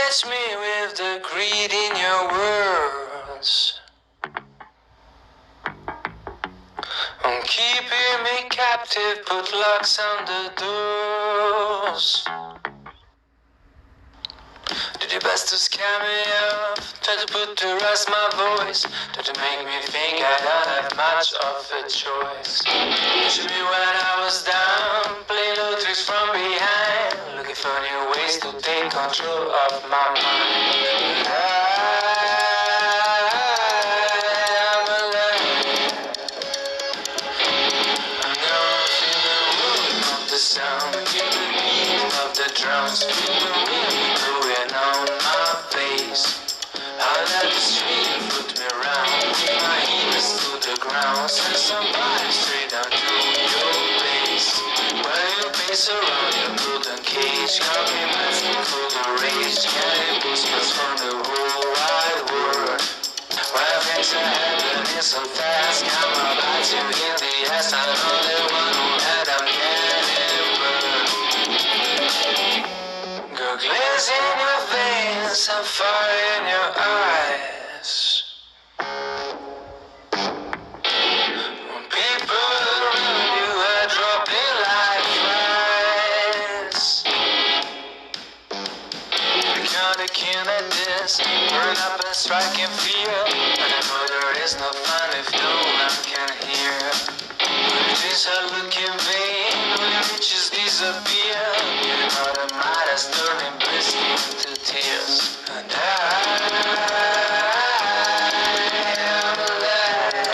catch me with the greed in your words. Keeping me captive, put locks on the doors. Did your best to scare me off, try to put to rest my voice, try to make me think I don't have much of a choice. Pushing me when I was down, play little tricks from behind, looking for new ways to take control of my mind. I'm alive. I'm gonna feel the rhythm of the sound, feel the beat of the drums, feel the wind blowing on my face. I let the street put me round, put my heels to the ground, send some vibes straight down to your place. While you pace around your golden cage, got me masking for the rage, getting goosebumps from the whole wide world. While things are happening so fast, got my bite you in the ass, I'm the only one who had I'm getting burned. Got glaze in your veins and fire in your eyes. When people around you are dropping like flies. Become the king at this, burn up and strike in fear. And I know there is no fun if no one can hear. When the dreams are looking vain, when the riches disappear, you know the mind is turning bliss into tears. And I am alive.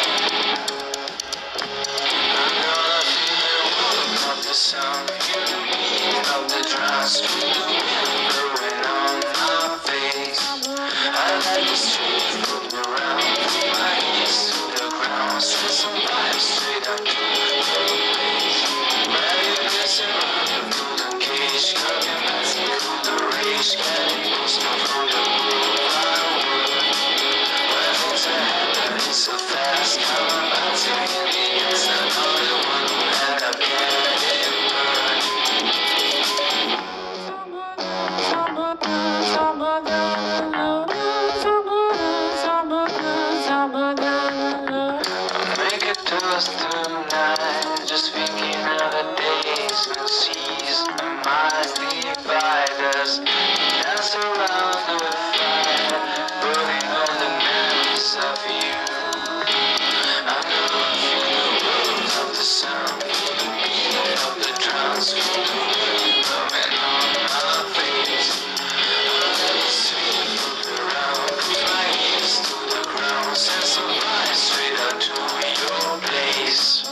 I'm gonna feel the rhythm of the sound, hear the beat of the drums, feel the wind blowing on my face. I let the street put me round, put my heels to the ground, send some vibes straight up to your place. While you're dancing around your golden cage, got me masking for the rage, getting goosebumps from the whole wide world. While things are happening so fast, got my body in the ass, I'm the only one who had up getting burned. Make it to us tonight, just thinking of the days when seas and miles divide us. Dance around the fire, burning all the memories of you. I know I feel the words of the sound, feel the beat of the drums, feel the wind blowing on my face. I let the street put me round, put my heels to the ground, send some vibes straight out to your place.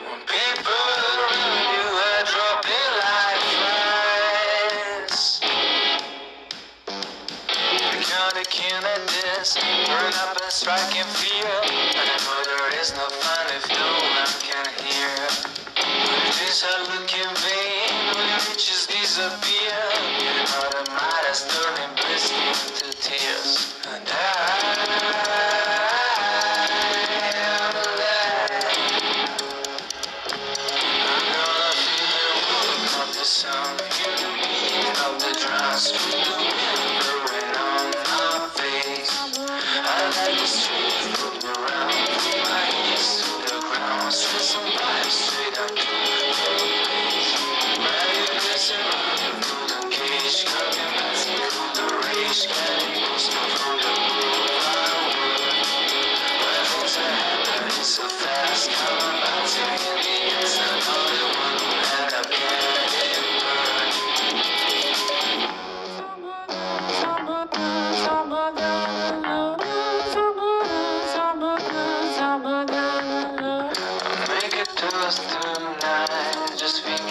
When people around you are dropping like flies. Become the king at this, burn up and strike in fear. And I know there is no fun if no one can hear. When the dreams are looking vain, when the riches disappear, you know the mind is turning bliss into tears. And I am alive. I'm gonna feel the rhythm of the sound, hear the beat of the drums, feel the wind blowing on my face. I let the street put me round, put my heels to the ground, send some vibes straight up to your place. While you're dancing around your golden cage, got me masking for the rage, getting goosebumps from the whole wide world. While things are happening so fast, got my body in the ass, I'm the only one who had up getting burned. Make it to us tonight, just think